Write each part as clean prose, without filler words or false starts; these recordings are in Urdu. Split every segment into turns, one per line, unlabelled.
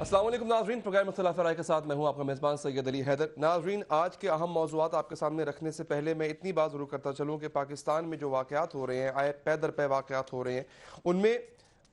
السلام علیکم ناظرین، پروگرام اختلاف رائے کے ساتھ میں ہوں آپ کا میزبان سید علی حیدر۔ ناظرین، آج کے اہم موضوعات آپ کے سامنے رکھنے سے پہلے میں اتنی بات ضرور کرتا چلوں کہ پاکستان میں جو واقعات ہو رہے ہیں، آئے پے در پے واقعات ہو رہے ہیں، ان میں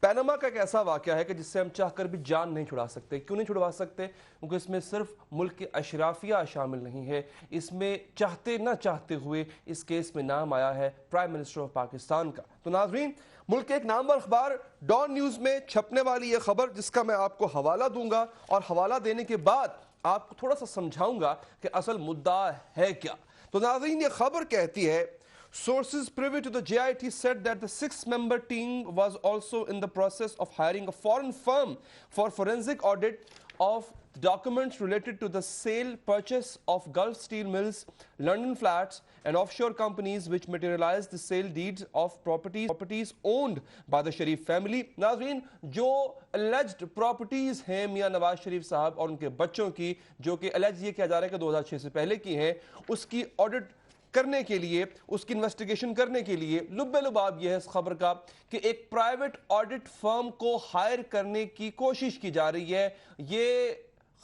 پیناما کا ایک ایسا واقعہ ہے کہ جس سے ہم چاہ کر بھی جان نہیں چھڑا سکتے۔ کیوں نہیں چھڑوا سکتے؟ کیونکہ اس میں صرف ملک کے اشرافیہ شامل نہیں ہے، اس میں چاہتے نہ چاہتے ہوئے اس کیس میں نام آیا ہے پرائم منسٹر آف پاکستان کا۔ تو ناظرین، ملک کے ایک نامور اخبار ڈان نیوز میں چھپنے والی یہ خبر، جس کا میں آپ کو حوالہ دوں گا اور حوالہ دینے کے بعد آپ کو تھوڑا سا سمجھاؤں گا کہ اصل مدعا ہے کیا۔ تو ناظرین، یہ خبر کہتی ہے Sources privy to the JIT said that the 6-member team was also in the process of hiring a foreign firm for forensic audit of documents related to the sale purchase of Gulf Steel Mills, London flats and offshore companies which materialized the sale deeds of properties owned by the Sharif family. ناظرین، جو alleged properties ہیں میاں نواز شریف صاحب اور ان کے بچوں کی، جو کہ alleged یہ کہا جا رہا ہے کہ 2006 سے پہلے کی ہیں، اس کی آڈٹ کرنے کے لیے، اس کی انویسٹیگیشن کرنے کے لیے لب لباب یہ ہے اس خبر کا کہ ایک پرائیویٹ آڈٹ فرم کو ہائر کرنے کی کوشش کی جا رہی ہے۔ یہ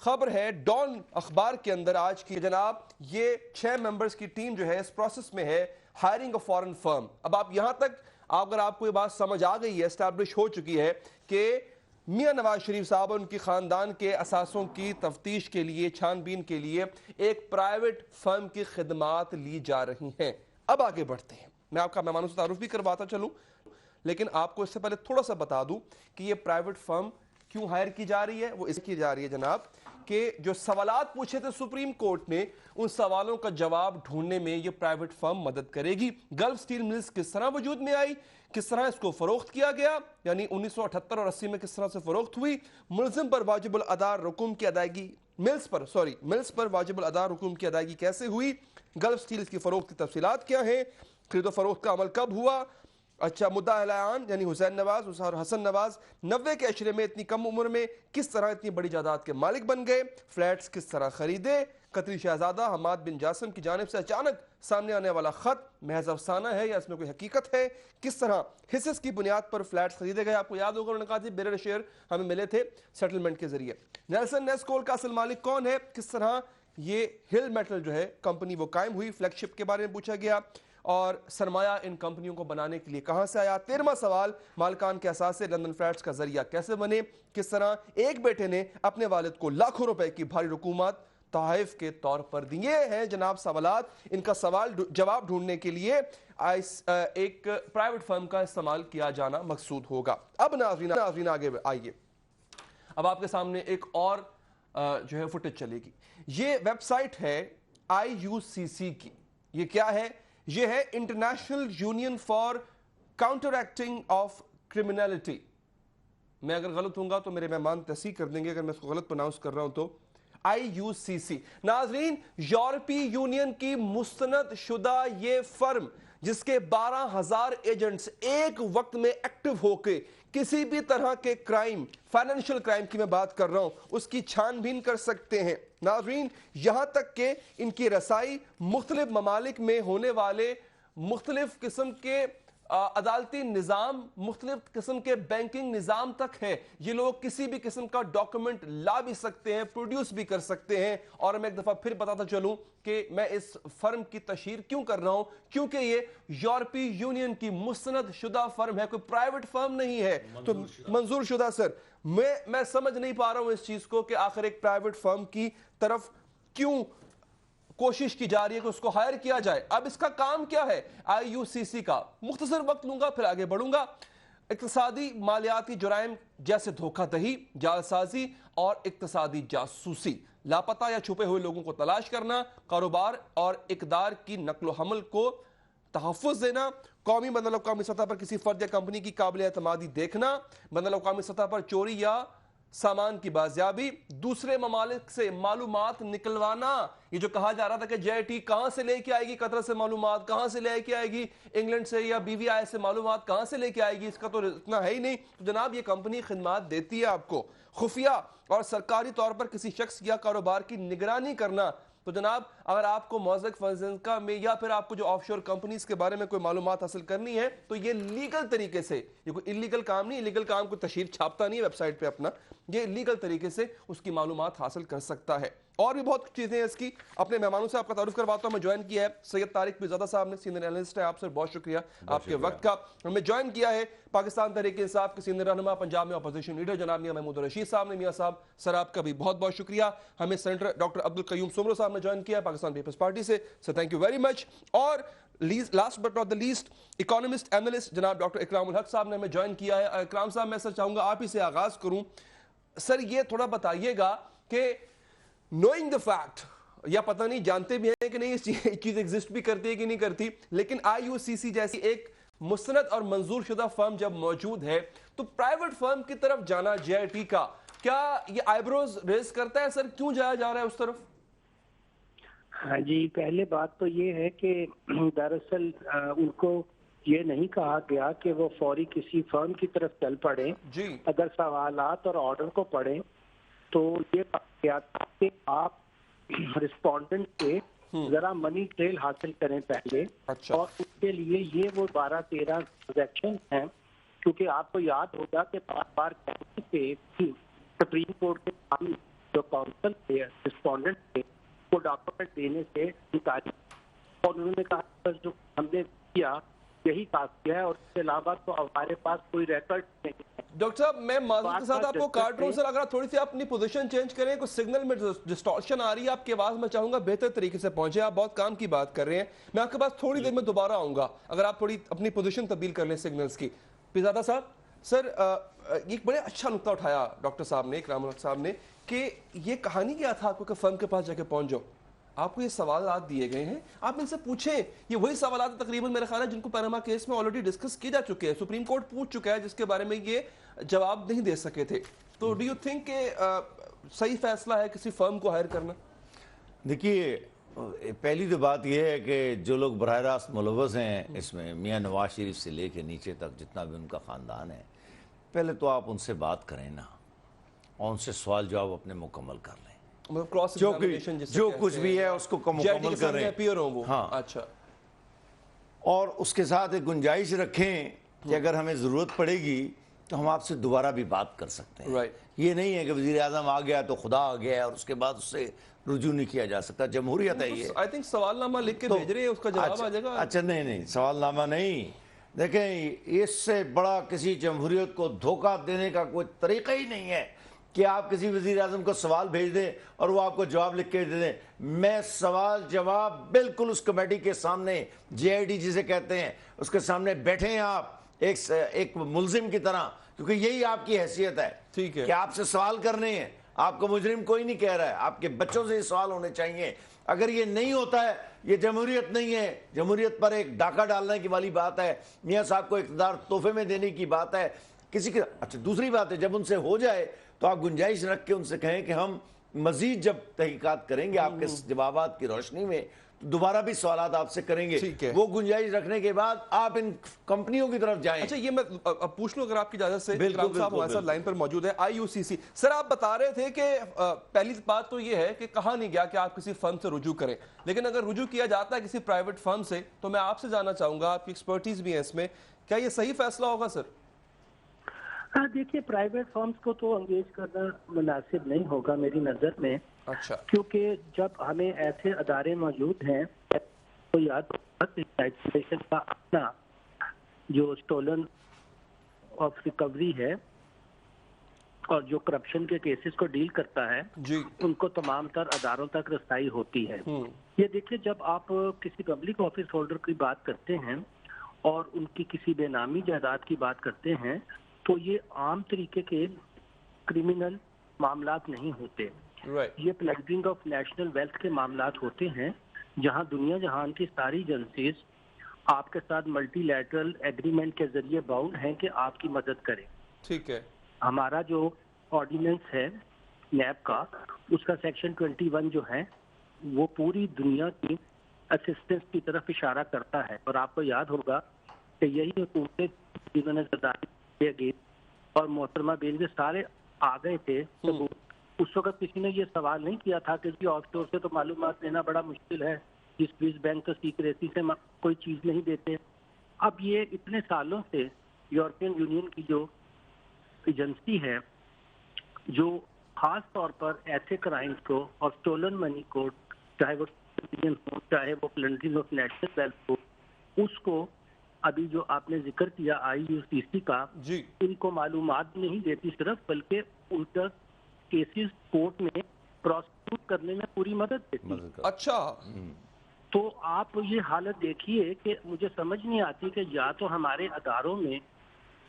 خبر ہے ڈان اخبار کے اندر آج کی۔ جناب، یہ 6 ممبرز کی ٹیم جو ہے اس پروسیس میں ہے ہائرنگ اے فارن فرم۔ اب آپ یہاں تک اگر آپ کو یہ بات سمجھ آ گئی ہے، اسٹیبلش ہو چکی ہے کہ میاں نواز شریف صاحب ان کی خاندان کے اثاثوں کی تفتیش کے لیے، چھان بین کے لیے ایک پرائیویٹ فرم کی خدمات لی جا رہی ہیں۔ اب آگے بڑھتے ہیں، میں آپ کا مہمانوں سے تعارف بھی کرواتا چلوں، لیکن آپ کو اس سے پہلے تھوڑا سا بتا دوں کہ یہ پرائیویٹ فرم کیوں ہائر کی جا رہی ہے۔ وہ اس کی جا رہی ہے جناب کہ جو سوالات پوچھے تھے سپریم کورٹ نے، ان سوالوں کا جواب ڈھونڈنے میں یہ پرائیویٹ فرم مدد کرے گی۔ گلف سٹیل ملز کس طرح وجود میں آئی، کس طرح اس کو فروخت کیا گیا، یعنی 1978 اور 80 میں کس طرح سے فروخت ہوئی، ملزم پر واجب الادا رقوم کی ادائیگی، ملز پر واجب الادا رقوم کی ادائیگی کیسے ہوئی، گلف سٹیلز کی فروخت کی تفصیلات کیا ہیں، خرید و فروخت کا عمل کب ہوا۔ اچھا، مدعا اعلان یعنی حسین نواز اور حسن نواز 90 کے عشرے میں اتنی کم عمر میں کس طرح اتنی بڑی جائیداد کے مالک بن گئے، فلیٹس کس طرح خریدے، قطری شہزادہ حماد بن جاسم کی جانب سے اچانک سامنے آنے والا خط محض افسانہ ہے یا اس میں کوئی حقیقت ہے، کس طرح حصص کی بنیاد پر فلیٹس خریدے گئے۔ آپ کو یاد ہوگا انہوں نے کہا تھا بیرر شیئر ہمیں ملے تھے سیٹلمنٹ کے ذریعے۔ نیلسن نیسکول کا اصل مالک کون ہے، کس طرح یہ ہل میٹل جو ہے کمپنی وہ قائم ہوئی، فلیگ شپ کے بارے میں پوچھا گیا، اور سرمایہ ان کمپنیوں کو بنانے کے لیے کہاں سے آیا۔ 13واں سوال، مالکان کے اثاثے لندن فلیٹس کا ذریعہ کیسے بنے، کس طرح ایک بیٹے نے اپنے والد کو لاکھوں روپے کی بھاری رقومات تحائف کے طور پر دی۔ یہ ہیں جناب سوالات، ان کا سوال جواب ڈھونڈنے کے لیے ایک پرائیویٹ فرم کا استعمال کیا جانا مقصود ہوگا۔ اب ناظرین آگے آئیے، اب آپ کے سامنے ایک اور جو ہے فوٹیج چلے گی۔ یہ ویب سائٹ ہے IUCC کی۔ یہ کیا ہے؟ یہ ہے international union for counter acting of criminality. میں اگر غلط ہوں گا تو میرے مہمان تصحیح کر دیں گے اگر میں اس کو غلط پروناؤنس کر رہا ہوں تو۔ IUCC ناظرین، یورپی یونین کی مستند شدہ یہ فرم جس کے 12,000 ایجنٹس ایک وقت میں ایکٹیو ہو کے کسی بھی طرح کے کرائم، فائنینشیل کرائم کی میں بات کر رہا ہوں، اس کی چھان بین کر سکتے ہیں۔ ناظرین، یہاں تک کہ ان کی رسائی مختلف ممالک میں ہونے والے مختلف قسم کے عدالتی نظام، مختلف قسم کے بینکنگ نظام تک ہے۔ یہ لوگ کسی بھی قسم کا ڈاکومنٹ لا بھی سکتے ہیں، پروڈیوس بھی کر سکتے ہیں۔ اور میں ایک دفعہ پھر بتاتا چلوں کہ میں اس فرم کی تشہیر کیوں کر رہا ہوں، کیونکہ یہ یورپی یونین کی مستند شدہ فرم ہے، کوئی پرائیویٹ فرم نہیں ہے۔ تو منظور شدہ سر، میں سمجھ نہیں پا رہا ہوں اس چیز کو کہ آخر ایک پرائیویٹ فرم کی طرف کیوں کوشش کی جا رہی ہے کہ اس کو ہائر کیا جائے۔ اب اس کا کام کیا ہے IUCC کا؟ مختصر وقت لوں گا پھر آگے بڑھوں گا۔ اقتصادی مالیاتی جرائم جیسے دھوکہ دہی، جعلسازی اور اقتصادی جاسوسی، لاپتہ یا چھپے ہوئے لوگوں کو تلاش کرنا، کاروبار اور اقدار کی نقل و حمل کو تحفظ دینا، قومی بین الاقوامی سطح پر کسی فرد یا کمپنی کی قابل اعتمادی دیکھنا، بین الاقوامی سطح پر چوری یا سامان کی بازیابی، دوسرے ممالک سے معلومات نکلوانا۔ یہ جو کہا جا رہا تھا کہ JIT کہاں سے لے کے آئے گی، قطر سے معلومات کہاں سے لے کے آئے گی، انگلینڈ سے یا BVI سے معلومات کہاں سے لے کے آئے گی، اس کا تو اتنا ہے ہی نہیں۔ تو جناب یہ کمپنی خدمات دیتی ہے آپ کو خفیہ اور سرکاری طور پر کسی شخص یا کاروبار کی نگرانی کرنا، تو جناب اگر آپ کو موزک فنزنکا میں یا پھر آپ کو جو آف شور کمپنیز کے بارے میں کوئی معلومات حاصل کرنی ہے تو یہ لیگل طریقے سے، یہ کوئی انلیگل کام نہیں، انلیگل کام کو تشہیر چھاپتا نہیں ہے ویب سائٹ پہ اپنا، یہ لیگل طریقے سے اس کی معلومات حاصل کر سکتا ہے۔ اور بھی بہت چیزیں ہیں اس کی، اپنے مہمانوں سے آپ کا تعارف کرواتا ہوں۔ میں جوائن کیا ہے سید طارق پیرزادہ صاحب نے، سینئر اینالسٹ ہے، آپ سے بہت شکریہ آپ کے وقت کا۔ ہمیں جوائن کیا ہے پاکستان تحریک انصاف کے سینئر رہنما، پنجاب میں اپوزیشن لیڈر جناب میاں محمود رشید صاحب نے۔ میاں صاحب سر آپ کا بھی بہت بہت شکریہ۔ ہمیں سینیٹر ڈاکٹر عبدالقیوم سمرو صاحب نے جوائن کیا ہے پاکستان پیپلز پارٹی سے، sir thank you very much. اور last but not the least, economist analyst جناب ڈاکٹر اکرام الحق صاحب نے ہمیں جوائن کیا ہے۔ اکرام صاحب میں سر چاہوں گا آپ ہی سے آغاز کروں، سر یہ تھوڑا بتائیے گا کہ نوئنگ دا فیکٹ، یا پتہ نہیں جانتے بھی ہیں کہ نہیں اس چیز ایگزسٹ بھی کرتی ہے کہ نہیں کرتی، لیکن آئی یو سی سی جیسی ایک مستند اور منظور شدہ فرم جب موجود ہے تو پرائیویٹ فرم کی طرف جانا جے آئی ٹی کا، کیا یہ آئی بروز ریز کرتا ہے سر؟ کیوں جایا جا رہا ہے اس طرف؟
ہاں جی، پہلے بات تو یہ ہے کہ دراصل ان کو یہ نہیں کہا گیا کہ وہ فوری کسی فرم کی طرف چل پڑیں۔
جی،
اگر سوالات اور آرڈر کو پڑھیں تو یہ کہا گیا تھا کہ آپ رسپونڈنٹ سے ذرا منی ٹریل حاصل کریں پہلے، اور اس کے لیے یہ وہ 12-13 ٹرانزیکشن ہیں، کیونکہ آپ کو یاد ہوگا کہ بار بار کہنے سے سپریم کورٹ کے سامنے جو کونسل تھے رسپونڈنٹ تھے وہ ڈاکومنٹ دینے سے انکاری، اور انہوں نے کہا جو ہم نے کیا یہی کافی ہے، اور اس کے علاوہ تو ہمارے پاس کوئی ریکارڈ نہیں ہے۔
ڈاکٹر صاحب میں معذرت کے ساتھ آپ کو کاٹ رہا ہوں سر، اگر آپ تھوڑی سی اپنی پوزیشن چینج کریں، کوئی سگنل میں ڈسٹورشن آ رہی ہے آپ کی آواز، میں چاہوں گا بہتر طریقے سے پہنچے، آپ بہت کام کی بات کر رہے ہیں، میں آپ کے پاس تھوڑی دیر میں دوبارہ آؤں گا، اگر آپ تھوڑی اپنی پوزیشن تبدیل کر لیں سگنلز کی۔ پیرزادہ صاحب، سر ایک بڑے اچھا نقطہ اٹھایا ڈاکٹر صاحب نے، اکرام الحق صاحب نے، کہ یہ کہانی کیا تھا آپ کو کہ فرم کے پاس جا کے پہنچ جاؤ، آپ کو یہ سوالات دیے گئے ہیں، آپ ان سے پوچھیں، یہ وہی سوالات تقریباً میرے خیال ہے جن کو پاناما کیس میں آلریڈی ڈسکس کیے جا چکے ہیں، سپریم کورٹ پوچھ چکا ہے، جس کے بارے میں یہ جواب نہیں دے سکے تھے۔ تو ڈو یو تھنک کہ صحیح فیصلہ ہے کسی فرم کو ہائر کرنا؟
دیکھیے، پہلی تو بات یہ ہے کہ جو لوگ براہ راست ملوث ہیں اس میں، میاں نواز شریف سے لے کے نیچے تک جتنا بھی ان کا خاندان ہے، پہلے تو آپ ان سے بات کریں نا، اور ان سے سوال جواب اپنے مکمل کر لیں، جو کچھ بھی ہے اس کو مکمل کریں۔ ہاں،
اچھا،
اور اس کے ساتھ ایک گنجائش رکھیں کہ اگر ہمیں ضرورت پڑے گی تو ہم آپ سے دوبارہ بھی بات کر سکتے ہیں۔ یہ نہیں ہے کہ وزیر اعظم آ گیا تو خدا آ گیا اور اس کے بعد اس سے رجوع نہیں کیا جا سکتا، جمہوریت ہے یہ۔
آئی تھنک سوال نامہ لکھ کے بھیج رہے ہیں، اس کا جواب آ جائے گا۔
اچھا، نہیں، سوال نامہ نہیں، دیکھیں اس سے بڑا کسی جمہوریت کو دھوکہ دینے کا کوئی طریقہ ہی نہیں ہے کہ آپ کسی وزیر اعظم کو سوال بھیج دیں اور وہ آپ کو جواب لکھ کے دے دیں۔ میں سوال جواب بالکل اس کمیٹی کے سامنے، جے آئی ٹی جسے کہتے ہیں، اس کے سامنے بیٹھے ہیں آپ ایک ملزم کی طرح، کیونکہ یہی آپ کی حیثیت ہے کہ آپ سے سوال کرنے ہیں۔ آپ کو مجرم کوئی نہیں کہہ رہا ہے، آپ کے بچوں سے یہ سوال ہونے چاہیے۔ اگر یہ نہیں ہوتا ہے، یہ جمہوریت نہیں ہے، جمہوریت پر ایک ڈاکہ ڈالنے کی والی بات ہے، میاں صاحب کو اقتدار تحفے میں دینے کی بات ہے کسی کی۔ اچھا، دوسری بات ہے، جب ان سے ہو جائے تو آپ گنجائش رکھ کے ان سے کہیں کہ ہم مزید جب تحقیقات کریں گے آپ کے جوابات کی روشنی میں، دوبارہ بھی سوالات آپ سے کریں گے، وہ گنجائش رکھنے کے بعد آپ ان کمپنیوں کی طرف جائیں۔
اچھا، یہ میں پوچھ لوں اگر آپ کی اجازت سے، اکرام صاحب ہمارے ساتھ لائن پر موجود ہے، آئی یو سی سی۔ سر آپ بتا رہے تھے کہ پہلی بات تو یہ ہے کہ کہا نہیں گیا کہ آپ کسی فرم سے رجوع کریں، لیکن اگر رجوع کیا جاتا ہے کسی پرائیویٹ فرم سے تو میں آپ سے جاننا چاہوں گا، آپ کی ایکسپرٹیز بھی ہے اس میں، کیا یہ صحیح فیصلہ ہوگا سر؟
ہاں، دیکھیے پرائیویٹ فرمز کو تو انگیج کرنا مناسب نہیں ہوگا میری نظر میں۔
اچھا،
کیونکہ جب ہمیں ایسے ادارے موجود ہیں تو یاد ایڈمنسٹریشن کا اپنا جو اسٹولن آف ریکوری ہے اور جو کرپشن کے کیسز کو ڈیل کرتا ہے، ان کو تمام تر اداروں تک رسائی ہوتی ہے۔ یہ دیکھیے، جب آپ کسی پبلک آفس ہولڈر کی بات کرتے ہیں اور ان کی کسی بے نامی جائیداد کی بات کرتے ہیں تو یہ عام طریقے کے کرمنل معاملات نہیں ہوتے، یہ پلنڈرنگ آف نیشنل ویلتھ کے معاملات ہوتے ہیں، جہاں دنیا جہان کی ساری ایجنسیز آپ کے ساتھ ملٹی لیٹرل ایگریمنٹ کے ذریعے باؤنڈ ہیں کہ آپ کی مدد کریں۔
ٹھیک ہے،
ہمارا جو آرڈیننس ہے نیب کا، اس کا سیکشن 21 جو ہے وہ پوری دنیا کی اسسٹنس کی طرف اشارہ کرتا ہے، اور آپ کو یاد ہوگا کہ یہی حکومتیں جنہوں نے زرداری گئی اور محترمہ بینظیر سارے آ گئے تھے ثبوت اس وقت کسی نے یہ سوال نہیں کیا تھا کہ جی آف شور سے تو معلومات لینا بڑا مشکل ہے، جس سوئس بینک تو سیکریسی سے کوئی چیز نہیں دیتے۔ اب یہ اتنے سالوں سے یورپین یونین کی جو ایجنسی ہے جو خاص طور پر ایسے کرائمز کو اور اسٹولن منی کو، چاہے وہ ہو چاہے وہ پلنڈرنگ آف نیشنل ویلتھ ہو، اس کو ابھی جو آپ نے ذکر کیا آئی یو سی سی کا،
جی
ان کو معلومات نہیں دیتی صرف، بلکہ الٹا کیسز کورٹ میں پروسیکیوٹ کرنے میں پوری مدد دیتی۔
اچھا
تو آپ یہ حالت دیکھیے کہ مجھے سمجھ نہیں آتی کہ یا تو ہمارے اداروں میں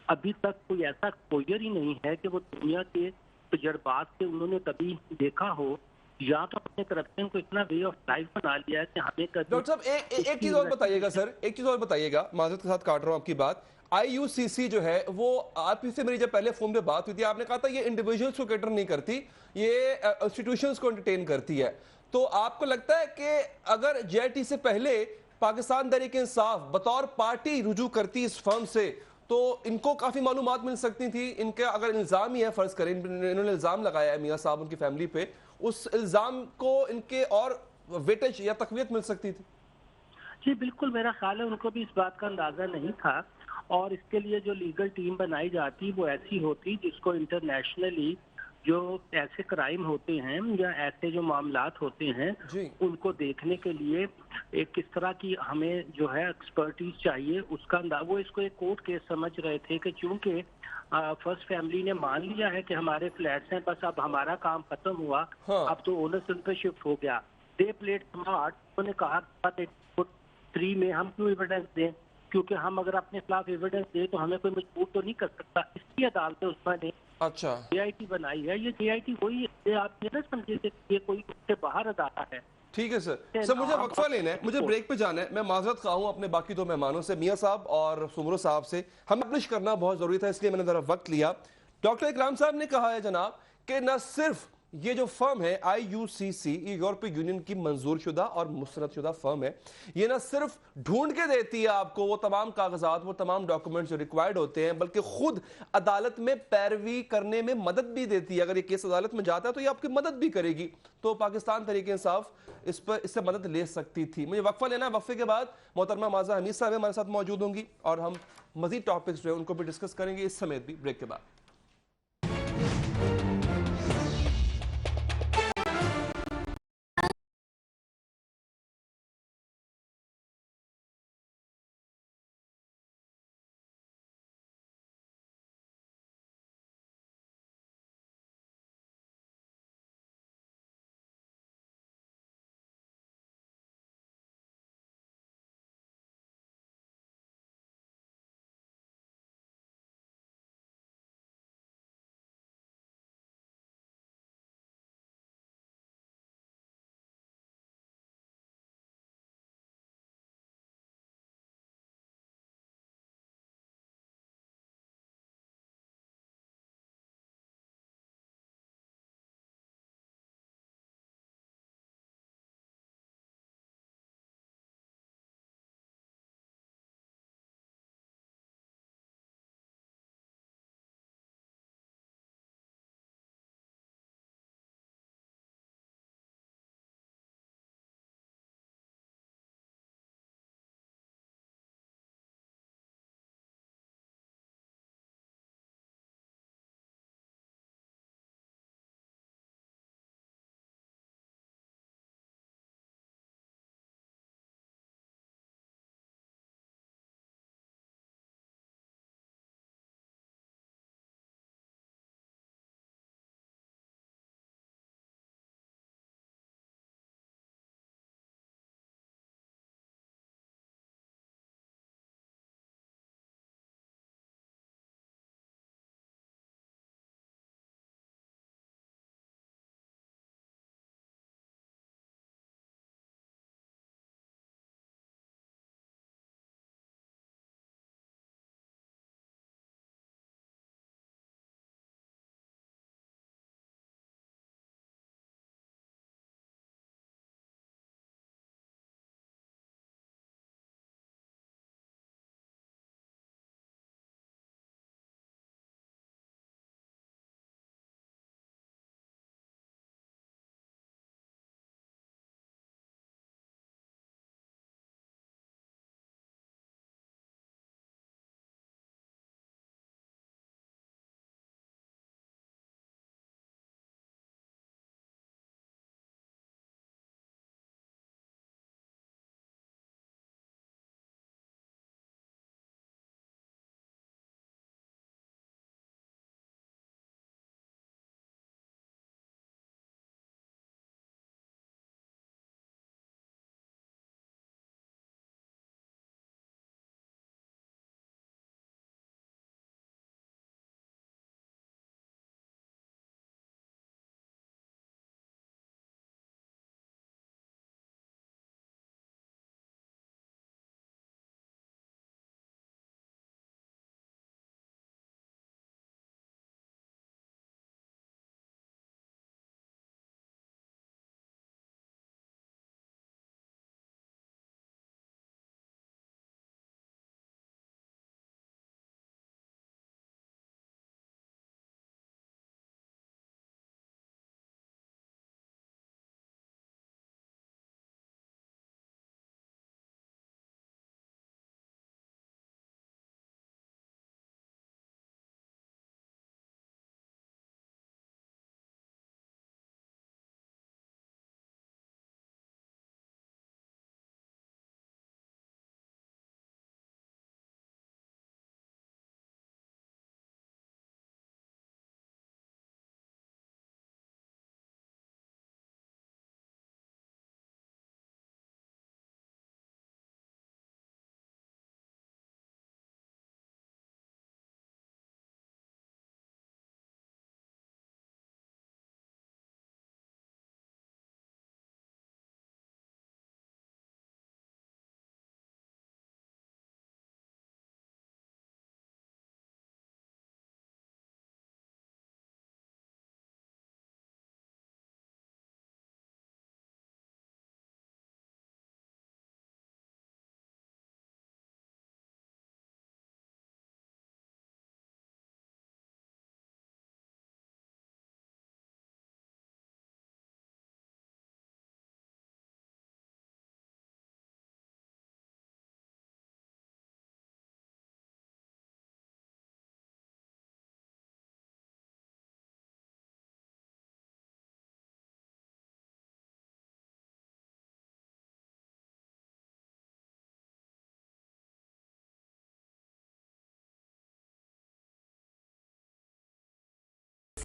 ابھی تک کوئی ایسا کوئر ہی نہیں ہے کہ وہ دنیا کے تجربات سے انہوں نے کبھی دیکھا ہو، یا تو اپنے کرپشن کو اتنا وے آف لائف بنا لیا ہے کہ ہمیں کبھی
ڈاکٹر صاحب ایک چیز اور بتائیے گا سر، ایک چیز اور بتائیے گا، معذرت کے ساتھ کاٹ رہا ہوں آپ کی بات۔ آئی یو سی سی جو ہے وہ آپ سے میری جب پہلے فون پہ بات ہوئی تھی آپ نے کہا تھا یہ انڈیویجولز کو کیٹر نہیں کرتی، یہ انسٹیٹیوشنز کو انٹرٹین کرتی ہے، تو آپ کو لگتا ہے کہ اگر جے آئی ٹی سے پہلے پاکستان تحریک انصاف بطور پارٹی رجوع کرتی اس فرم سے تو ان کو کافی معلومات مل سکتی تھی؟ ان کا اگر الزام ہی ہے، فرض کریں انہوں نے الزام لگایا ہے میاں صاحب ان کی فیملی پہ، اس الزام کو ان کے اور ویٹج یا تقویت مل سکتی تھی؟
جی بالکل، میرا خیال ہے ان کو بھی اس بات کا اندازہ نہیں تھا، اور اس کے لیے جو لیگل ٹیم بنائی جاتی وہ ایسی ہوتی جس کو انٹرنیشنلی جو ایسے کرائم ہوتے ہیں یا ایسے جو معاملات ہوتے ہیں
جی
ان کو دیکھنے کے لیے ایک کس طرح کی ہمیں جو ہے ایکسپرٹیز چاہیے، اس کا وہ اس کو ایک کورٹ کیس سمجھ رہے تھے کہ چونکہ فرسٹ فیملی نے مان لیا ہے کہ ہمارے فلیٹس ہیں، بس اب ہمارا کام ختم ہوا،
ہاں
اب تو اونرز ان پہ شفٹ ہو گیا۔ دے پلیڈ اسمارٹ، انہوں نے کہا 3 میں ہم کیوں ایویڈنس دیں، کیونکہ ہم اگر اپنے خلاف ایویڈنس دیں تو ہمیں کوئی مجبور تو نہیں کر سکتا۔ اس کی عدالت عثمان نے
اچھا
جے آئی ٹی بنائی ہے۔ یہ جے آئی ٹی وہی ہے، آپ یہ نہ سمجھے کہ یہ کوئی اس سے باہر ادارہ ہے۔
ٹھیک ہے سر مجھے وقفہ لینا ہے، مجھے بریک پہ جانا ہے، میں معذرت خواہ ہوں اپنے باقی 2 مہمانوں سے، میاں صاحب اور سمرو صاحب سے، ہمیں پبلش کرنا بہت ضروری تھا اس لیے میں نے ذرا وقت لیا۔ ڈاکٹر اکرام صاحب نے کہا ہے جناب کہ نہ صرف یہ جو فرم ہے آئی یو سی سی، یہ یورپی یونین کی منظور شدہ اور مستند شدہ فرم ہے، یہ نہ صرف ڈھونڈ کے دیتی ہے آپ کو وہ تمام کاغذات، وہ تمام ڈاکومنٹس جو ریکوائرڈ ہوتے ہیں، بلکہ خود عدالت میں پیروی کرنے میں مدد بھی دیتی ہے۔ اگر یہ کیس عدالت میں جاتا ہے تو یہ آپ کی مدد بھی کرے گی، تو پاکستان تحریک انصاف اس سے مدد لے سکتی تھی۔ مجھے وقفہ لینا ہے، وقفے کے بعد محترمہ معزہ حمید صاحب ہمارے ساتھ موجود ہوں گی اور ہم مزید ٹاپکس جو ہیں ان کو بھی ڈسکس کریں گے، اس سمیت بھی بریک کے بعد۔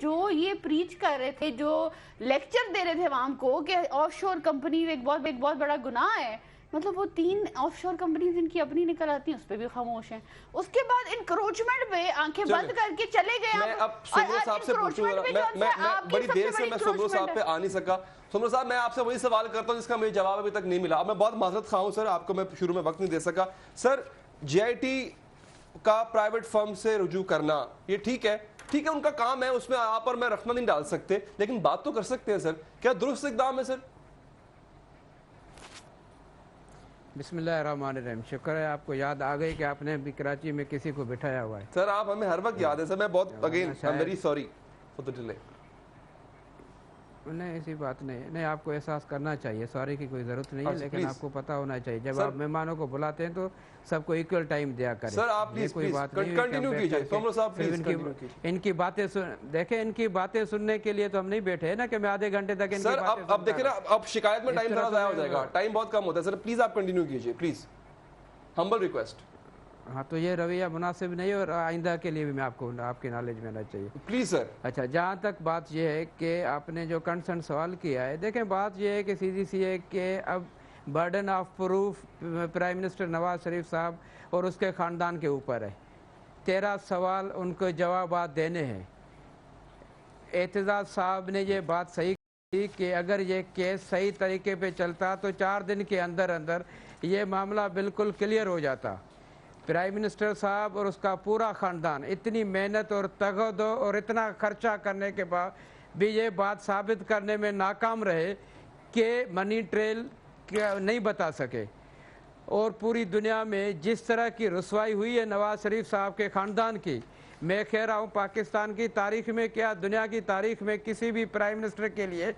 جو یہ پریچ کر رہے تھے, جو لیکچر دے رہے تھے عوام کو کہ آف شور کمپنی ایک بہت بڑا گناہ ہے, مطلب وہ 3 آف شور کمپنیز ان کی اپنی نکل آتی ہیں, اس پہ بھی خاموش ہیں. اس کے بعد انکروچمنٹ پہ آنکھیں بند کر کے چلے گئے.
میں اب سمرو صاحب سے پوچھوں گا, میں بڑی دیر سے میں سمرو صاحب پہ آ نہیں سکا. سمرو صاحب میں آپ سے وہی سوال کرتا ہوں جس کا مجھے جواب ابھی تک نہیں ملا. اب میں بہت معذرت خواہ ہوں سر, آپ کو میں شروع میں وقت نہیں دے سکا. سر جے آئی ٹی کا پرائیویٹ فرم سے رجوع کرنا یہ ٹھیک ہے, ان کا کام ہے, اس میں آپ اور میں رکھنا نہیں ڈال سکتے, لیکن بات تو کر سکتے ہیں سر. کیا درست اقدام ہے سر؟
بسم اللہ الرحمن الرحیم. شکر ہے آپ کو یاد آ گئی کہ آپ نے بھی کراچی میں کسی کو بٹھایا ہوا ہے.
سر آپ ہمیں ہر وقت یاد ہے سر. میں بہت again I am very sorry for the delay.
نہیں ایسی بات نہیں, آپ کو احساس کرنا چاہیے, سوری کی کوئی ضرورت نہیں ہے, لیکن آپ کو پتہ ہونا چاہیے جب آپ مہمانوں کو بلاتے ہیں تو سب کو ایکول ٹائم دیا کریں.
سر آپ پلیز
کوئی بات نہیں
کنٹینیو کیجئے. سمرو صاحب پلیز
ان کی باتیں دیکھیں, ان کی باتیں سننے کے لیے تو ہم نہیں بیٹھے ہیں نا کہ میں آدھے گھنٹے تک ان کی باتیں
سر. اب دیکھیں نا, اب شکایت میں ٹائم تھوڑا ضائع ہو جائے گا, ٹائم بہت کم ہوتا ہے. سر پلیز آپ کنٹینیو کیجئے پلیز, ہمبل ریکویسٹ.
ہاں تو یہ رویہ مناسب نہیں, اور آئندہ کے لیے بھی میں آپ کی نالج میں آنا چاہیے
پلیز سر.
اچھا, جہاں تک بات یہ ہے کہ آپ نے جو کنسرن سوال کیا ہے, دیکھیں بات یہ ہے کہ سیدھی سی ہے کہ اب burden of proof prime minister Nawaz Sharif sahab اور اس کے خاندان کے اوپر ہے. 13 سوال ان کو جوابات دینے ہیں. اعتزاز صاحب نے یہ بات صحیح کی کہ اگر یہ کیس صحیح طریقے پہ چلتا تو 4 دن کے اندر یہ معاملہ بالکل کلیئر ہو جاتا. پرائم منسٹر صاحب اور اس کا پورا خاندان اتنی محنت اور تگود اور اتنا خرچہ کرنے کے بعد بھی یہ بات ثابت کرنے میں ناکام رہے کہ منی ٹریل نہیں بتا سکے. اور پوری دنیا میں جس طرح کی رسوائی ہوئی ہے نواز شریف صاحب کے خاندان کی, میں کہہ رہا ہوں پاکستان کی تاریخ میں کیا دنیا کی تاریخ میں کسی بھی پرائم منسٹر کے لیے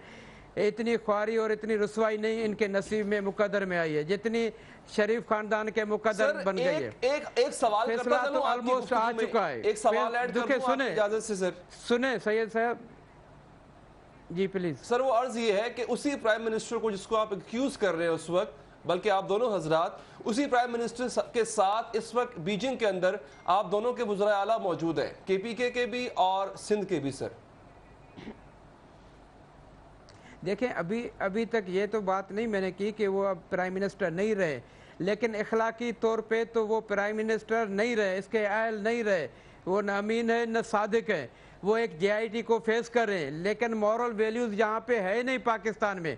اتنی خواری اور اتنی رسوائی نہیں ان کے نصیب میں مقدر میں آئی ہے جتنی شریف خاندان کے مقدر بن گئی ہے.
ایک سوال
فیصلہ تو آلموسٹ آ چکا ہے.
ایک سوال ایڈ کر دوں اجازت سے سر.
سنیں سید صاحب جی پلیز.
سر وہ عرض یہ ہے کہ اسی پرائم منسٹر کو جس کو آپ ایکیوز کر رہے ہیں اس وقت, بلکہ آپ دونوں حضرات اسی پرائم منسٹر کے ساتھ اس وقت بیجنگ کے اندر آپ دونوں کے وزرائے اعلیٰ موجود ہیں, کے پی کے بھی اور سندھ کے بھی. سر
دیکھیں ابھی تک یہ تو بات نہیں میں نے کی کہ وہ اب پرائم منسٹر نہیں رہے, لیکن اخلاقی طور پہ تو وہ پرائم منسٹر نہیں رہے, اس کے اہل نہیں رہے, وہ نہ امین ہے نہ صادق ہے. وہ ایک جے آئی ٹی کو فیس کر رہے ہیں, لیکن مورل ویلیوز یہاں پہ ہے نہیں پاکستان میں.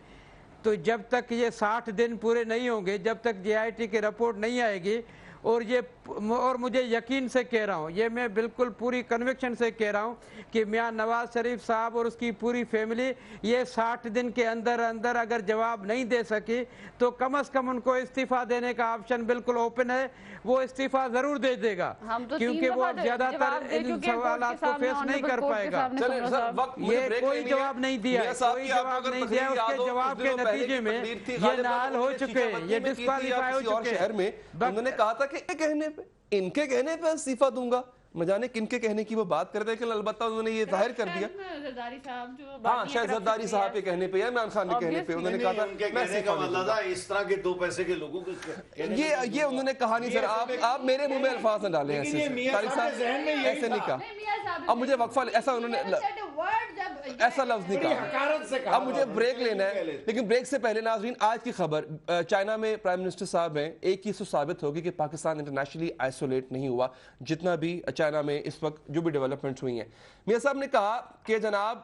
تو جب تک یہ 60 دن پورے نہیں ہوں گے, جب تک جے آئی ٹی کی رپورٹ نہیں آئے گی, اور مجھے یقین سے کہہ رہا ہوں, یہ میں بالکل پوری کنوکشن سے کہہ رہا ہوں کہ میاں نواز شریف صاحب اور اس کی پوری فیملی یہ 60 دن کے اندر اگر جواب نہیں دے سکی تو کم از کم ان کو استعفیٰ دینے کا آپشن بالکل اوپن ہے. وہ استعفیٰ ضرور دے دے گا کیونکہ وہ زیادہ تر ان سوالات کو فیس نہیں کر پائے گا. یہ کوئی جواب نہیں دیا, کوئی جواب نہیں دیا. اس کے جواب کے نتیجے میں یہ نال ہو چکے, یہ ڈسکوالیفائی ہو چکے.
انہوں نے کہا تھا کہ ان کے کہنے پہ استعفیٰ دوں گا, میں جانے کن کے کہنے کی وہ بات کرتے ہیں, لیکن البتہ انہوں نے یہ ظاہر کر دیا. ہاں شاید زرداری صاحب کے کہنے پہ یا عمران خان کے کہنے پہ انہوں نے کہا تھا میں استعفیٰ دوں گا.
اس طرح کے 2 پیسے کے لوگوں کو
یہ انہوں نے کہا نہیں سر. آپ میرے منہ میں الفاظ نہ ڈالیں ایسے. طارق صاحب ایسے نہیں کہا. اب مجھے وقفہ ایسا انہوں نے ایسا لفظ نہیں کہا. اب مجھے بریک لینا ہے, لیکن بریک سے پہلے ناظرین آج کی خبر. چائنا میں پرائم منسٹر صاحب ہیں, ایک چیز تو ثابت ہوگی کہ پاکستان انٹرنیشنلی آئسولیٹ نہیں ہوا. جتنا بھی چائنا میں اس وقت جو بھی ڈیولپمنٹس ہوئی ہیں, میاں صاحب نے کہا کہ جناب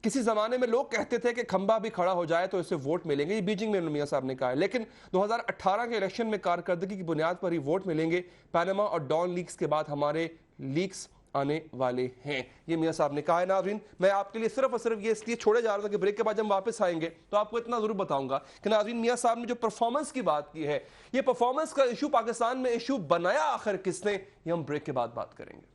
کسی زمانے میں لوگ کہتے تھے کہ کھمبا بھی کھڑا ہو جائے تو اسے ووٹ ملیں گے. یہ بیجنگ میں میاں صاحب نے کہا ہے, لیکن 2018 کے الیکشن میں کارکردگی کی بنیاد پر ہی ووٹ ملیں گے. پیناما اور ڈان لیکس کے بعد ہمارے لیکس آنے والے ہیں, یہ میاں صاحب نے کہا ہے. ناظرین میں آپ کے لیے صرف اور صرف یہ اس لیے چھوڑے جا رہا تھا کہ بریک کے بعد جب واپس آئیں گے تو آپ کو اتنا ضرور بتاؤں گا کہ ناظرین میاں صاحب نے جو پرفارمنس کی بات کی ہے, یہ پرفارمنس کا ایشو پاکستان میں ایشو بنایا آخر کس نے, یہ ہم بریک کے بعد بات کریں گے.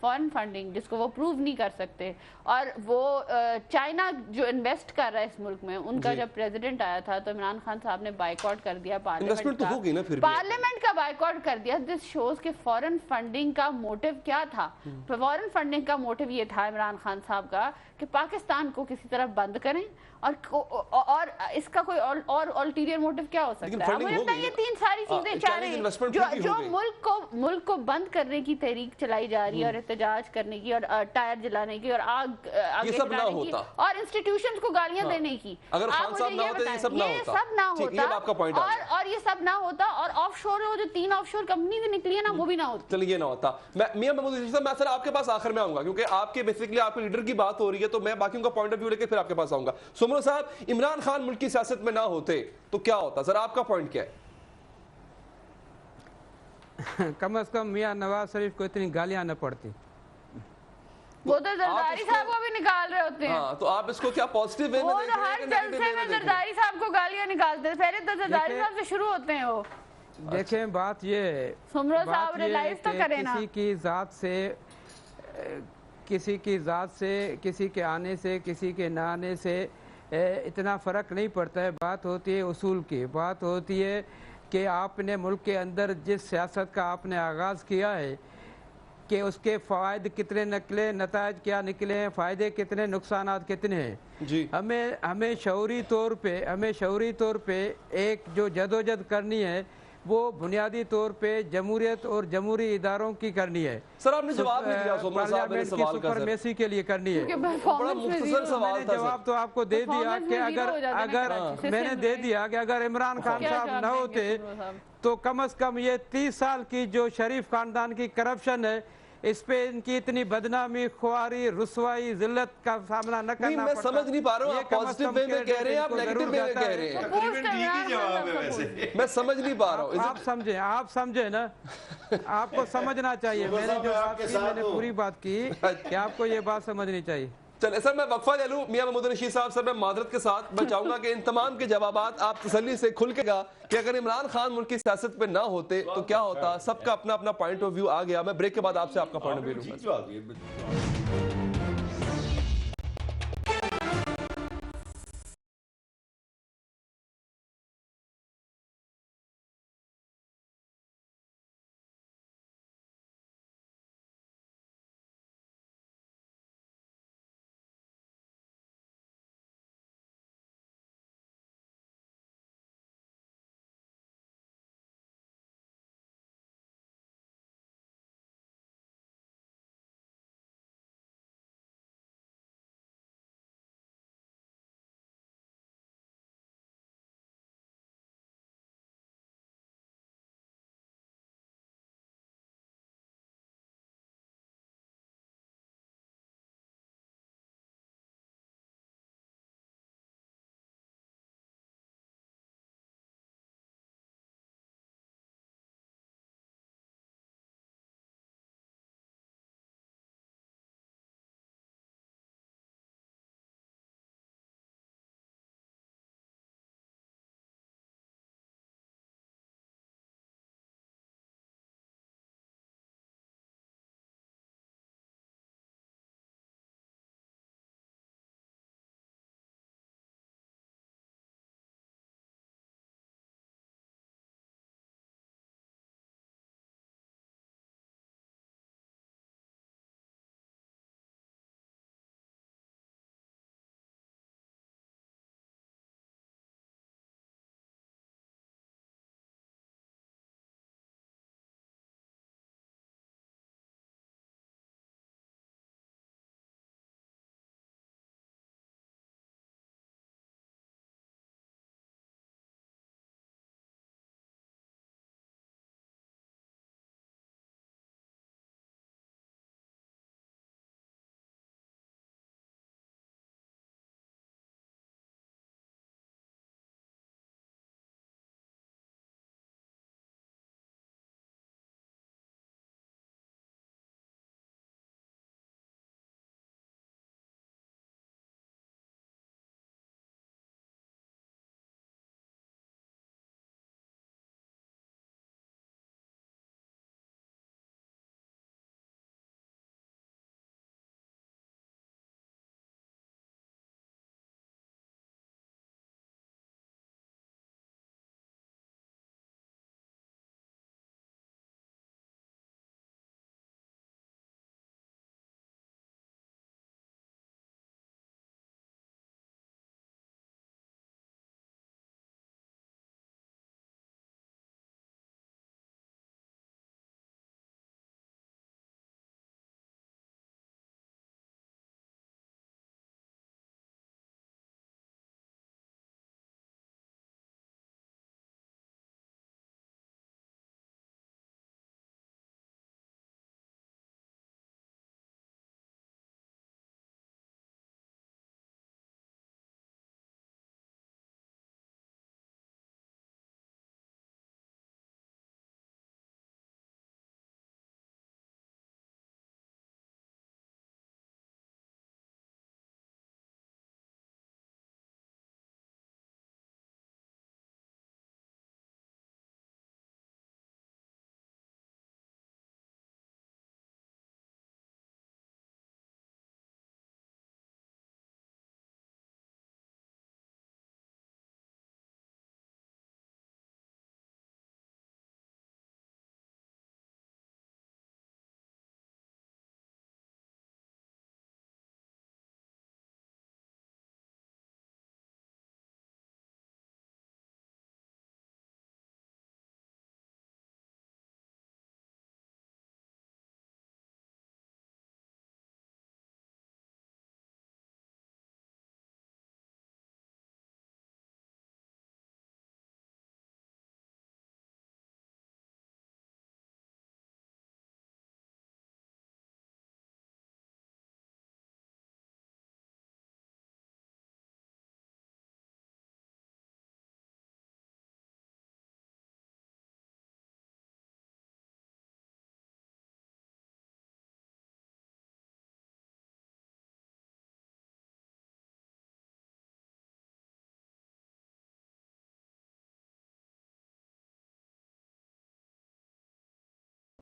فارن فنڈنگ جس کو وہ پروو نہیں کر سکتے، اور وہ چائنا جو انویسٹ کر رہا ہے اس ملک میں، ان کا جب پریزیڈنٹ آیا تھا تو عمران خان صاحب نے بائیکاٹ کر دیا پارلیمنٹ کا بائیکاٹ کر دیا. دس شوز کہ فارن فنڈنگ کا موٹیو کیا تھا. فارن فنڈنگ کا موٹیو یہ تھا عمران خان صاحب کا کہ پاکستان کو کسی طرح بند کریں، اور اس کا کوئی اور الٹیریئر موٹیو کیا ہو سکتا ہے؟ مجھے لگتا ہے یہ تین ساری چیزیں چاہ رہے ہیں جو ملک کو بند کرنے کی تحریک چلائی جا رہی ہے، اور احتجاج کرنے کی، اور ٹائر جلانے کی، اور آگ آگے جلانے کی، اور انسٹیٹیوشنز کو گالیاں دینے کی.
اگر خان صاحب نہ ہوتے یہ سب نہ ہوتا،
اور یہ سب نہ ہوتا، اور آف شور جو 3 آف شور کمپنیز نکلی ہیں نا وہ بھی نہ ہوتی.
چلیے یہ نہ ہوتا. میاں محمود رشید صاحب، میں سر آپ کے پاس آخر میں آؤں گا کیونکہ آپ کے بیسیکلی آپ کے لیڈر کی بات ہو رہی ہے، تو میں باقیوں کا پوائنٹ آف ویو لے کے پھر آپ کے پاس آؤں گا. سمرو صاحب، عمران خان ملک کی سیاست میں نہ ہوتے تو کیا ہوتا؟ سر آپ کا پوائنٹ کیا ہے؟
کم از کم میاں نواز شریف کو اتنی گالیاں نہ پڑتی.
وہ تو زرداری صاحب کو بھی نکال رہے ہوتے ہیں.
ہاں، تو آپ اس کو کیا پازیٹیو وے میں دیکھ رہے ہیں کہ نیگیٹو وے میں دیکھ رہے ہیں؟
زرداری صاحب کو گالیاں نکالتے ہیں، پہلے تو زرداری صاحب سے شروع ہوتے ہیں. وہ
دیکھیں بات یہ ہے
کہ
کسی کی ذات سے کسی کے آنے سے کسی کے نہ آنے سے اتنا فرق نہیں پڑتا ہے. بات ہوتی ہے اصول کی. بات ہوتی ہے کہ آپ نے ملک کے اندر جس سیاست کا آپ نے آغاز کیا ہے کہ اس کے فوائد کتنے نکلے، نتائج کیا نکلے ہیں، فائدے کتنے، نقصانات کتنے ہیں. ہمیں شعوری طور پہ ایک جو جدوجہد کرنی ہے وہ بنیادی طور پہ جمہوریت اور جمہوری اداروں کی کرنی ہے.
سر آپ نے جواب نہیں دیا سومرو صاحب میرے سوال کا.
سپرمیسی کے لیے کرنی ہے.
بڑا مختصر سوال تھا.
جواب تو آپ کو دے دیا کہ اگر میں نے دے دیا کہ اگر عمران خان صاحب نہ ہوتے تو کم از کم یہ 30 سال کی جو شریف خاندان کی کرپشن ہے اس پہ ان کی اتنی بدنامی، خواری، رسوائی، ذلت کا سامنا نہ کرنا پڑتا.
میں سمجھ نہیں پا رہا ہوں، آپ پازیٹیو وے میں کہہ رہے ہیں، آپ نیگیٹو وے میں کہہ رہے ہیں. میں سمجھ نہیں پا رہا ہوں.
آپ سمجھے نا، آپ کو سمجھنا چاہیے. میں نے جو بات کی میں نے پوری بات کی کہ آپ کو یہ بات سمجھنی چاہیے.
چلے سر، میں وقفہ لے لوں. میاں محمود رشید صاحب، سر میں معذرت کے ساتھ میں چاہوں گا کہ ان تمام کے جوابات آپ تسلی سے کھل کے گا کہ اگر عمران خان ملک کی سیاست پہ نہ ہوتے تو کیا ہوتا. سب کا اپنا اپنا پوائنٹ آف ویو آ گیا. میں بریک کے بعد آپ سے آپ کا پوائنٹ آف ویو لوں گا.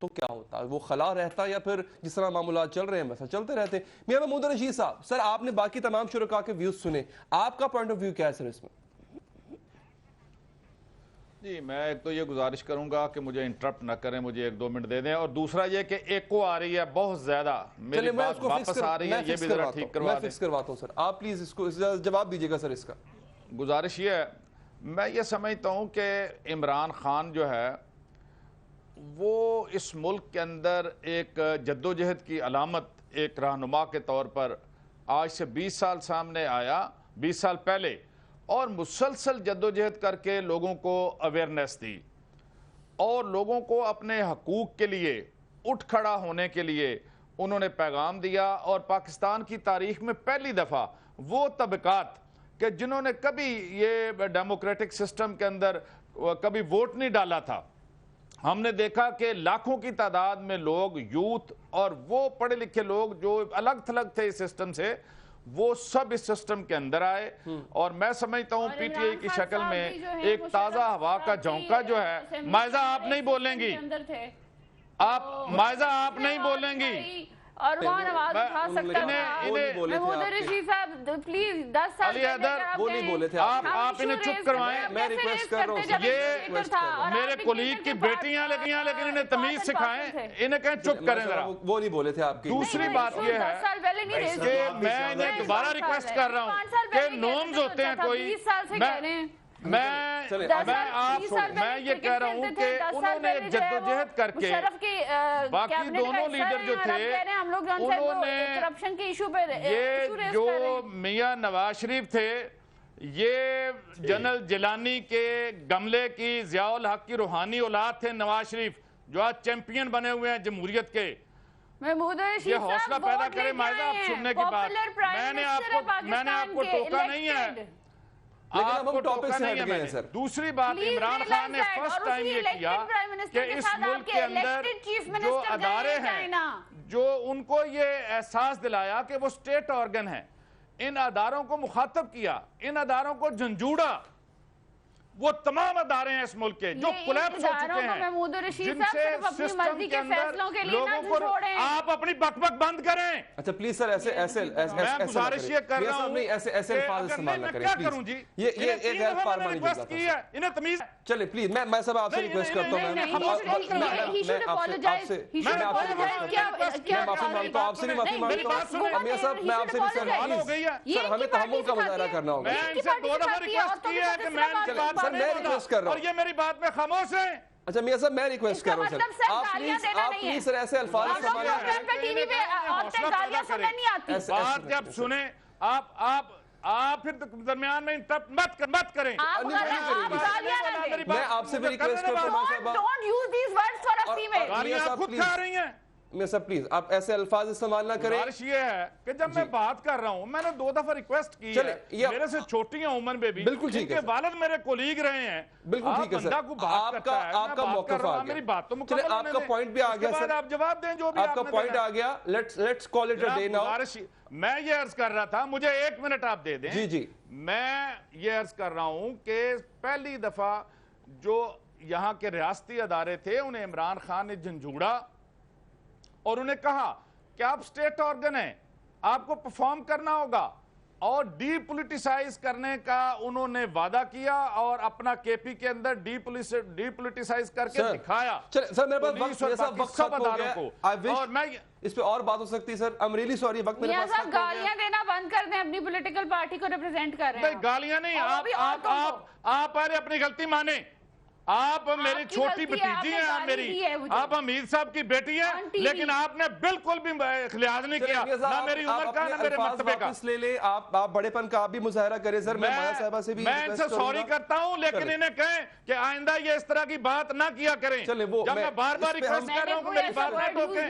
تو کیا ہوتا؟ وہ خلا رہتا یا پھر جس طرح معاملات چل رہے ہیں ویسا چلتے رہتے؟ میاں محمود رشید صاحب، سر آپ نے باقی تمام شرکاء کے ویوز سنے، آپ کا پوائنٹ آف ویو کیا ہے سر اس میں؟
جی میں ایک تو یہ گزارش کروں گا کہ مجھے انٹرپٹ نہ کریں، مجھے 1-2 منٹ دے دیں، اور دوسرا یہ کہ ایکو آ رہی ہے بہت زیادہ، میری بات واپس آ رہی ہے، یہ بھی ذرا ٹھیک کروا دیں۔
میں فکس کرواتا ہوں سر، آپ پلیز اس کو جواب دیجیے گا سر اس کا۔
گزارش یہ ہے، میں یہ سمجھتا ہوں کہ عمران خان جو ہے وہ اس ملک کے اندر ایک جدوجہد کی علامت، ایک رہنما کے طور پر آج سے 20 سال سامنے آیا، 20 سال پہلے، اور مسلسل جدوجہد کر کے لوگوں کو اویئرنیس دی اور لوگوں کو اپنے حقوق کے لیے اٹھ کھڑا ہونے کے لیے انہوں نے پیغام دیا، اور پاکستان کی تاریخ میں پہلی دفعہ وہ طبقات کہ جنہوں نے کبھی یہ ڈیموکریٹک سسٹم کے اندر کبھی ووٹ نہیں ڈالا تھا، ہم نے دیکھا کہ لاکھوں کی تعداد میں لوگ، یوتھ اور وہ پڑھے لکھے لوگ جو الگ تھلگ تھے اس سسٹم سے، وہ سب اس سسٹم کے اندر آئے، اور میں سمجھتا ہوں پی ٹی آئی کی شکل میں ایک تازہ ہوا کا جھونکا جو ہے۔ مائزہ آپ نہیں بولیں گی، مائزہ آپ نہیں بولیں گی،
اور وہ آواز اٹھا سکتا تھا۔ محمود رشید صاحب پلیز 10 سال
علی حیدر وہ نہیں بولے تھے، آپ انہیں چپ کروائیں، میں ریکویسٹ کر رہا ہوں، یہ میرے کولیگ کی بیٹیاں لیکن انہیں تمیز سکھائیں، انہیں کہیں چپ کریں ذرا،
وہ نہیں بولے تھے آپ کی۔
دوسری بات یہ ہے کہ میں انہیں دوبارہ ریکویسٹ کر رہا ہوں کہ نورمز ہوتے ہیں کوئی، میں یہ کہہ رہا ہوں کہ انہوں نے جدوجہد کر کے باقی دونوں لیڈر جو تھے انہوں نے یہ جو میاں نواز شریف تھے، یہ جنرل جیلانی کے گملے کی ضیاء الحق کی روحانی اولاد تھے نواز شریف، جو آج چیمپئن بنے ہوئے ہیں جمہوریت کے۔ یہ حوصلہ پیدا کرے مائزہ آپ سننے کی بات، میں نے آپ کو ٹوکا نہیں ہے، آپ کو ٹوکا نہیں ہے میں نے۔ دوسری بات، عمران خان نے فرسٹ ٹائم یہ کیا کہ اس ملک کے اندر جو ادارے ہیں، جو ان کو یہ احساس دلایا کہ وہ اسٹیٹ آرگن ہیں، ان اداروں کو مخاطب کیا، ان اداروں کو جھنجھوڑا۔ وہ تمام ادارے ہیں اس ملک کے جو کولیپس ہو چکے ہیں، جن سے سسٹم کے اندر لوگوں کو، آپ اپنی بک بک بند کریں۔
اچھا پلیز سر، ایسے
میں گزارش یہ کر رہا ہوں
ایسے الفاظ استعمال نہ کریں،
کیا کروں جی،
یہ ایک غیر فارمانی
ریکویسٹ کی ہے، انہیں تمیز۔
چلے پلیز، میں سب آپ سے ریکویسٹ کرتا ہوں، میں معافی مانگتا ہوں، میاں صاحب میں آپ سے بھی سر ہمیں تحمل کا مظاہرہ کرنا ہوگا۔
میں ان سے 2 دفعہ ریکویسٹ کی ہے کہ میں
میں ریکویسٹ کر رہا ہوں،
اور یہ میری بات میں خاموش ہیں۔
اچھا میاں صاحب میں ریکویسٹ کر رہا ہوں سر، آپ پلیز سر ایسے الفاظ استعمال
بات جب سنیں آپ پھر درمیان میں انٹرپٹ مت کریں۔
میں آپ سے بھی ریکویسٹ کرتا ہوں،
گالیاں آپ خود کھا رہی ہیں۔
میں سب پلیز آپ ایسے الفاظ استعمال نہ کریں۔
گزارش یہ ہے کہ جب میں بات کر رہا ہوں، میں نے 2 دفعہ ریکویسٹ کی ہے، میرے سے چھوٹی ہیں عمر میں بھی، ان کے والد میرے کولیگ رہے ہیں،
بالکل ٹھیک ہے سر، آپ کا موقف آ گیا،
میری بات تو
چلے آپ کا پوائنٹ بھی آ گیا سر،
آپ جواب دیں جو بھی
آپ کا پوائنٹ آ گیا، let's call it a day now.
میں یہ عرض کر رہا تھا، مجھے 1 منٹ آپ دے دیں۔
جی جی،
میں یہ عرض کر رہا ہوں کہ پہلی دفعہ جو یہاں کے ریاستی ادارے تھے انہیں عمران خان نے جھنجھوڑا اور انہیں کہا کہ آپ سٹیٹ آرگن ہیں، آپ کو پرفارم کرنا ہوگا، اور ڈی پولیٹیسائز کرنے کا انہوں نے وعدہ کیا اور اپنا کے پی کے اندر ڈی پولیٹیسائز کر کے دکھایا۔
سر میرے پاس وقت ختم ہو گیا،
اور میں
اس پہ اور بات ہو سکتی ہے سر، I'm really sorry، وقت میرے پاس ختم ہو گیا۔
گالیاں دینا بند کر دیں، اپنی پولیٹیکل پارٹی کو ریپرزینٹ کر رہے ہیں۔
گالیاں نہیں، آپ پہلے اپنی غلطی مانیں، آپ میری چھوٹی بھتیجی ہیں، میری آپ حمید صاحب کی بیٹی ہیں، لیکن آپ نے بالکل بھی لحاظ نہیں کیا، نہ میری عمر کا نہ میرے مرتبے کا۔
واپس لے لیں، آپ بڑے پن کا آپ بھی مظاہرہ کریں سر، میں مایا صاحبہ سے بھی
میں ان سے سوری کرتا ہوں، لیکن انہیں کہیں کہ آئندہ یہ اس طرح کی بات نہ کیا کریں۔ جب میں بار بار ریکویسٹ کر رہا ہوں کہ میری بات نہ ٹوکیں،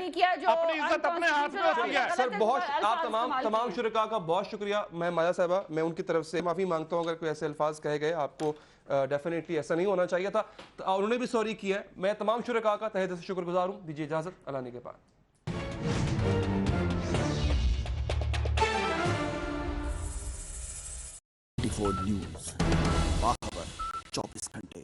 اپنی عزت اپنے ہاتھ میں ہوتی ہے۔
سر بہت آپ تمام شرکاء کا بہت شکریہ، میں مایا صاحبہ میں ان کی طرف سے معافی مانگتا ہوں اگر کوئی ایسے الفاظ کہے گئے، آپ کو ڈیفینیٹلی ایسا نہیں ہونا چاہیے تھا، اور انہوں نے بھی سوری کی ہے۔ میں تمام شرکاء کا تہہ دل سے شکر گزار ہوں، دیجیے اجازت، اللہ نے کے بعد۔
نیوز باخبر 24 گھنٹے